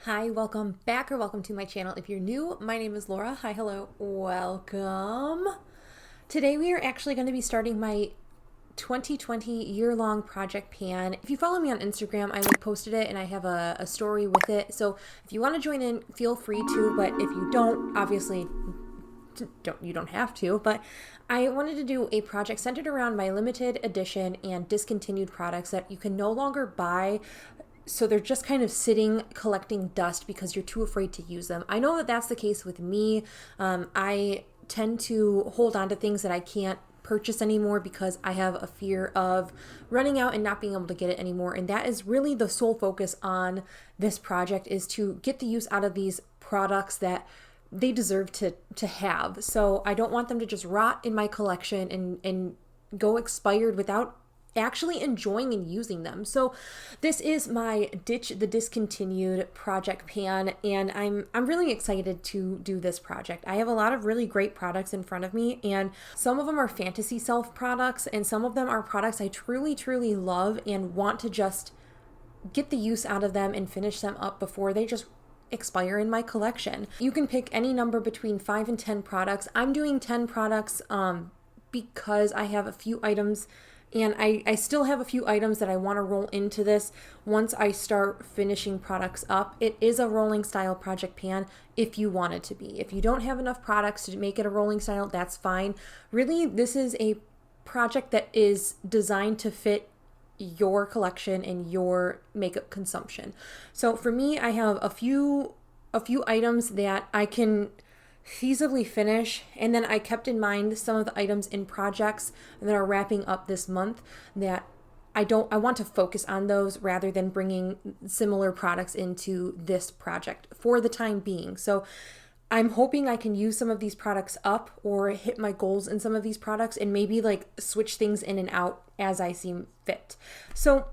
Hi, welcome back or welcome to my channel. If you're new, my name is Laura. Hi, hello, welcome. Today we are actually going to be starting my 2020 year-long project pan. If you follow me on Instagram, I posted it and I have a story with it. So if you want to join in, feel free to, but if you don't, obviously you don't have to, but I wanted to do a project centered around my limited edition and discontinued products that you can no longer buy. So they're just kind of sitting collecting dust because you're too afraid to use them. I know that that's the case with me. I tend to hold on to things that I can't purchase anymore because I have a fear of running out and not being able to get it anymore. And that is really the sole focus on this project, is to get the use out of these products that they deserve to have. So I don't want them to just rot in my collection and go expired without actually enjoying and using them. So this is my Ditch the Discontinued project pan, and I'm really excited to do this project. I have a lot of really great products in front of me, and some of them are fantasy self products, and some of them are products I truly love and want to just get the use out of them and finish them up before they just expire in my collection. You can pick any number between 5 and 10 products. I'm doing 10 products because I have a few items, and I still have a few items that I want to roll into this once I start finishing products up. It is a rolling style project pan if you want it to be. If you don't have enough products to make it a rolling style, that's fine. Really, this is a project that is designed to fit your collection and your makeup consumption. So for me, I have a few items that I can feasibly finish, and then I kept in mind some of the items in projects that are wrapping up this month that I want to focus on those rather than bringing similar products into this project for the time being. So I'm hoping I can use some of these products up or hit my goals in some of these products and maybe switch things in and out as I seem fit. So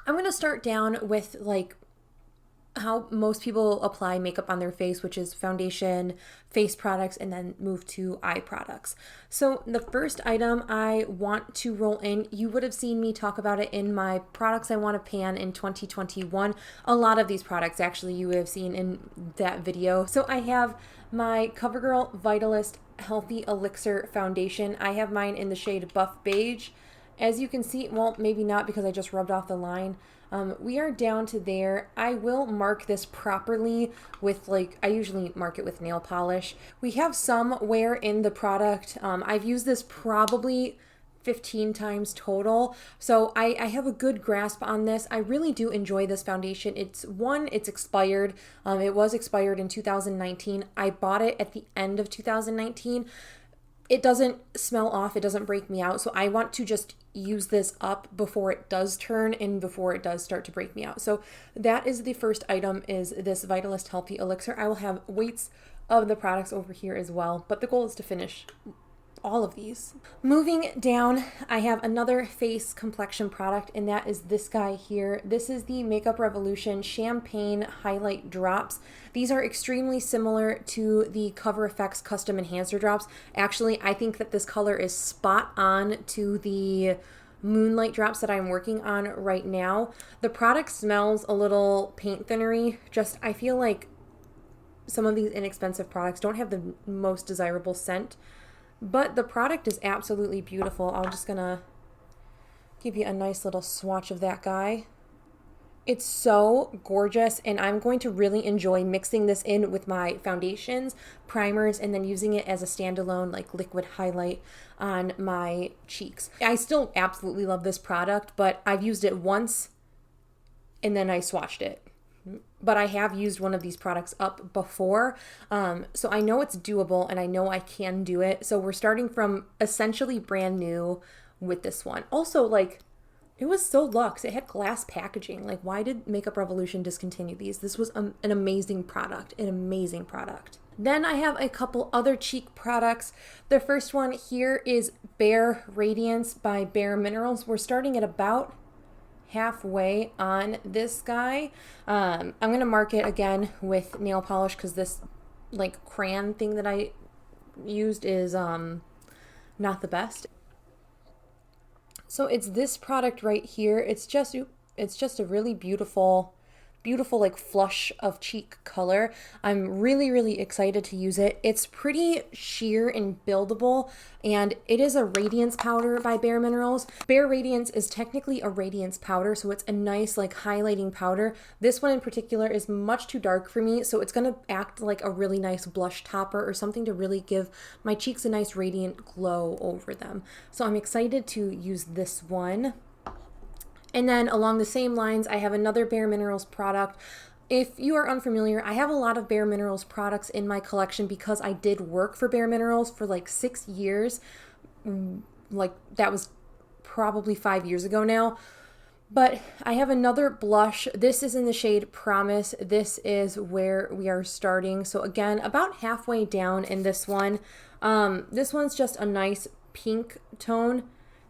I'm going to start down with how most people apply makeup on their face, which is foundation, face products, and then move to eye products. So the first item I want to roll in, you would have seen me talk about it in my products I want to pan in 2021. A lot of these products actually you would have seen in that video. So I have my CoverGirl Vitalist Healthy Elixir Foundation. I have mine in the shade Buff Beige. As you can see, well, maybe not because I just rubbed off the line. We are down to there. I will mark this properly with I usually mark it with nail polish. We have some wear in the product. I've used this probably 15 times total. So I have a good grasp on this. I really do enjoy this foundation. It's expired. It was expired in 2019. I bought it at the end of 2019. It doesn't smell off. It doesn't break me out. So I want to just use this up before it does turn and before it does start to break me out. So that is the first item, is this Vitalist Healthy Elixir. I will have weights of the products over here as well, but the goal is to finish all of these. Moving down, I have another face complexion product, and that is this guy here. This is the Makeup Revolution Champagne Highlight Drops. These are extremely similar to the Cover FX Custom Enhancer Drops. Actually, I think that this color is spot on to the Moonlight drops that I'm working on right now. The product smells a little paint thinnery. I feel like some of these inexpensive products don't have the most desirable scent. But the product is absolutely beautiful. I'm just going to give you a nice little swatch of that guy. It's so gorgeous, and I'm going to really enjoy mixing this in with my foundations, primers, and then using it as a standalone liquid highlight on my cheeks. I still absolutely love this product, but I've used it once and then I swatched it. But I have used one of these products up before, so I know it's doable and I know I can do it. So we're starting from essentially brand new with this one. Also, it was so luxe. It had glass packaging. Why did Makeup Revolution discontinue these? This was an amazing product, Then I have a couple other cheek products. The first one here is Bare Radiance by Bare Minerals. We're starting at about halfway on this guy. I'm going to mark it again with nail polish because this crayon thing that I used is not the best. So it's this product right here. It's just a really beautiful beautiful like flush of cheek color. I'm really, really excited to use it. It's pretty sheer and buildable, and it is a radiance powder by Bare Minerals. Bare Radiance is technically a radiance powder, so it's a nice like highlighting powder. This one in particular is much too dark for me, so it's gonna act like a really nice blush topper or something to really give my cheeks a nice radiant glow over them. So I'm excited to use this one. And then along the same lines, I have another Bare Minerals product. If you are unfamiliar, I have a lot of Bare Minerals products in my collection because I did work for Bare Minerals for like 6 years. Like that was probably 5 years ago now. But I have another blush. This is in the shade Promise. This is where we are starting. So again, about halfway down in this one. This one's just a nice pink tone.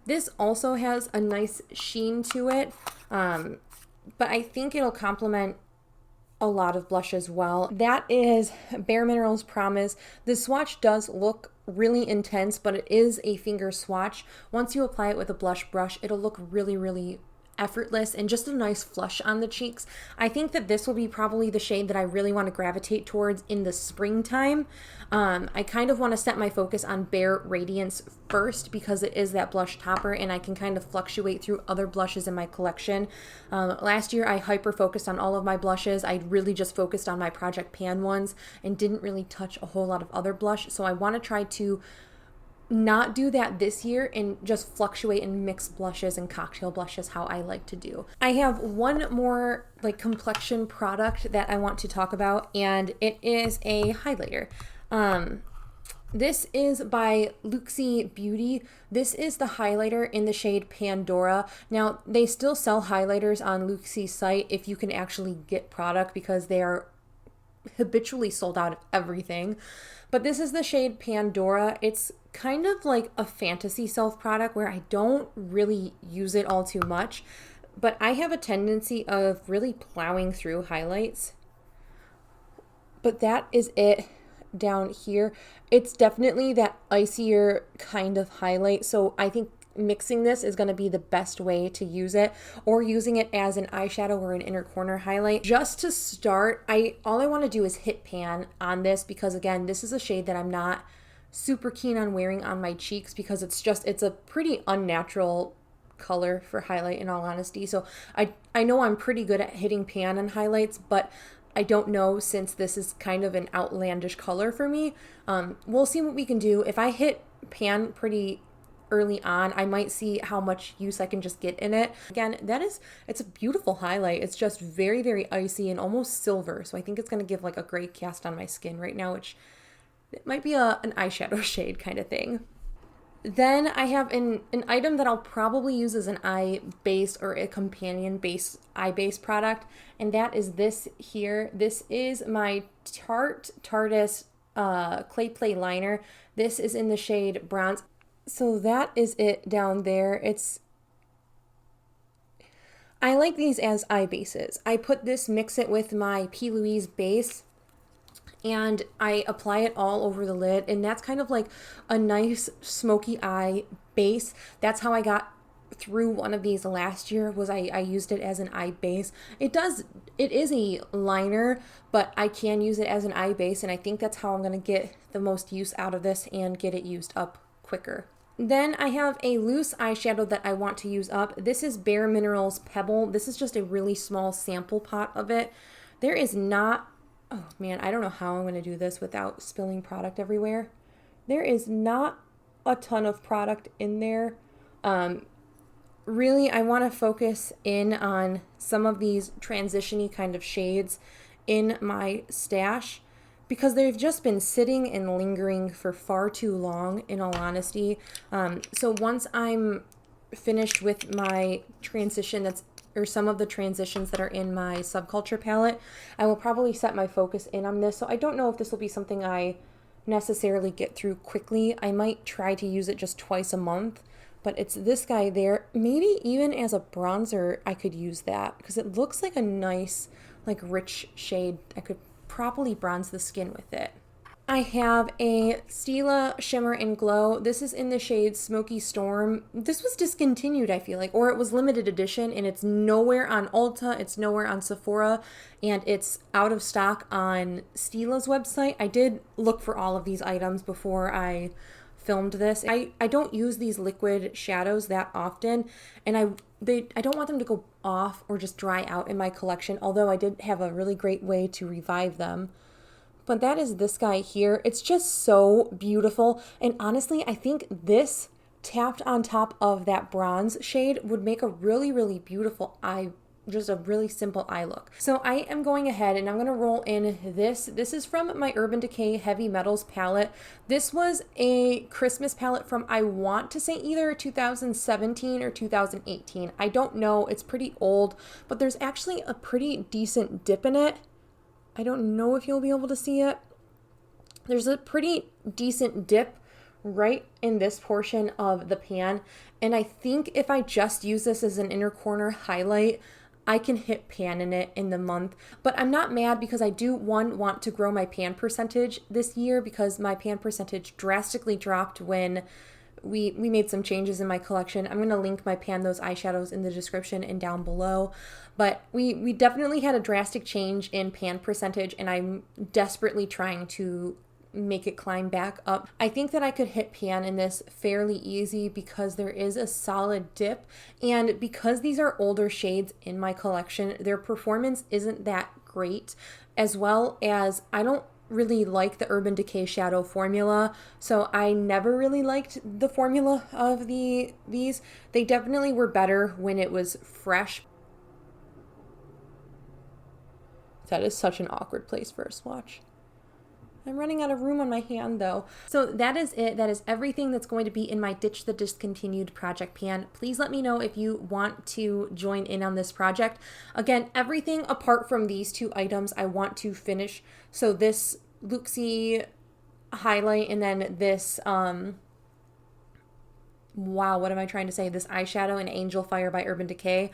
This also has a nice sheen to it, but I think it'll complement a lot of blush as well. That is Bare Minerals Promise. The swatch does look really intense, but it is a finger swatch. Once you apply it with a blush brush, it'll look really, really effortless and just a nice flush on the cheeks. I think that this will be probably the shade that I really want to gravitate towards in the springtime. I kind of want to set my focus on Bare Radiance first because it is that blush topper and I can kind of fluctuate through other blushes in my collection. Last year I hyper focused on all of my blushes. I really just focused on my Project Pan ones and didn't really touch a whole lot of other blush. So I want to try to not do that this year and just fluctuate and mix blushes and cocktail blushes how I like to do. I have one more like complexion product that I want to talk about, and it is a highlighter. This is by Luxie Beauty. This is the highlighter in the shade Pandora. Now, they still sell highlighters on Luxie's site if you can actually get product because they are habitually sold out of everything. But this is the shade Pandora. It's kind of like a fantasy self product where I don't really use it all too much, but I have a tendency of really plowing through highlights. But that is it down here. It's definitely that icier kind of highlight, so I think mixing this is going to be the best way to use it, or using it as an eyeshadow or an inner corner highlight. Just to start, all I want to do is hit pan on this because again, this is a shade that I'm not super keen on wearing on my cheeks because it's a pretty unnatural color for highlight in all honesty. So I know I'm pretty good at hitting pan on highlights, but I don't know since this is kind of an outlandish color for me. We'll see what we can do. If I hit pan pretty early on, I might see how much use I can just get in it. Again, it's a beautiful highlight. It's just very, very icy and almost silver. So I think it's going to give like a gray cast on my skin right now, which it might be an eyeshadow shade kind of thing. Then I have an item that I'll probably use as an eye base or a companion base eye base product, and that is this here. This is my Tarte's Clay Play liner. This is in the shade Bronze. So that is it down there. I like these as eye bases. I mix it with my P. Louise base, and I apply it all over the lid, and that's kind of like a nice smoky eye base. That's how I got through one of these last year, was I used it as an eye base. It is a liner, but I can use it as an eye base, and I think that's how I'm going to get the most use out of this and get it used up quicker. Then I have a loose eyeshadow that I want to use up. This is Bare Minerals Pebble. This is just a really small sample pot of it. There is not, oh man, I don't know how I'm going to do this without spilling product everywhere. There is not a ton of product in there. Really, I want to focus in on some of these transition-y kind of shades in my stash, because they've just been sitting and lingering for far too long, in all honesty. So once I'm finished with my transition or some of the transitions that are in my Subculture palette, I will probably set my focus in on this. So I don't know if this will be something I necessarily get through quickly. I might try to use it just twice a month, but it's this guy there. Maybe even as a bronzer, I could use that because it looks like a nice, like rich shade. I could probably bronze the skin with it. I have a Stila Shimmer and Glow. This is in the shade Smoky Storm. This was discontinued, I feel like, or it was limited edition, and it's nowhere on Ulta, it's nowhere on Sephora, and it's out of stock on Stila's website. I did look for all of these items before I filmed this. I don't use these liquid shadows that often, and I don't want them to go off or just dry out in my collection, although I did have a really great way to revive them. But that is this guy here. It's just so beautiful. And honestly, I think this tapped on top of that bronze shade would make a really, really beautiful eye, just a really simple eye look. So I am going ahead and I'm going to roll in this. This is from my Urban Decay Heavy Metals palette. This was a Christmas palette from, I want to say, either 2017 or 2018. I don't know. It's pretty old, but there's actually a pretty decent dip in it. I don't know if you'll be able to see it. There's a pretty decent dip right in this portion of the pan. And I think if I just use this as an inner corner highlight, I can hit pan in it in the month. But I'm not mad because I do, one, want to grow my pan percentage this year because my pan percentage drastically dropped when we made some changes in my collection. I'm going to link my Pan Those eyeshadows in the description and down below. But we definitely had a drastic change in pan percentage, and I'm desperately trying to make it climb back up. I think that I could hit pan in this fairly easy because there is a solid dip, and because these are older shades in my collection, their performance isn't that great, as well as I don't really like the Urban Decay shadow formula, so I never really liked the formula of these. They definitely were better when it was fresh. That is such an awkward place for a swatch. I'm running out of room on my hand though. So that is it. That is everything that's going to be in my Ditch the Discontinued project pan. Please let me know if you want to join in on this project. Again, everything apart from these two items I want to finish. So this Luxie highlight and then this, wow, what am I trying to say? This eyeshadow in Angel Fire by Urban Decay.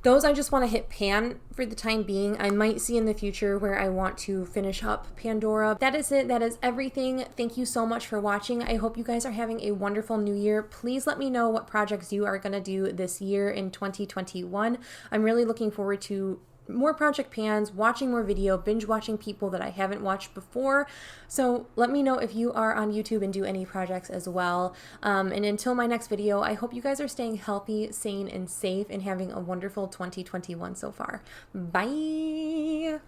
Those I just want to hit pan for the time being. I might see in the future where I want to finish up Pandora. That is it. That is everything. Thank you so much for watching. I hope you guys are having a wonderful new year. Please let me know what projects you are going to do this year in 2021. I'm really looking forward to more project pans, watching more video, binge watching people that I haven't watched before. So let me know if you are on YouTube and do any projects as well. And until my next video, I hope you guys are staying healthy, sane, and safe and having a wonderful 2021 so far. Bye!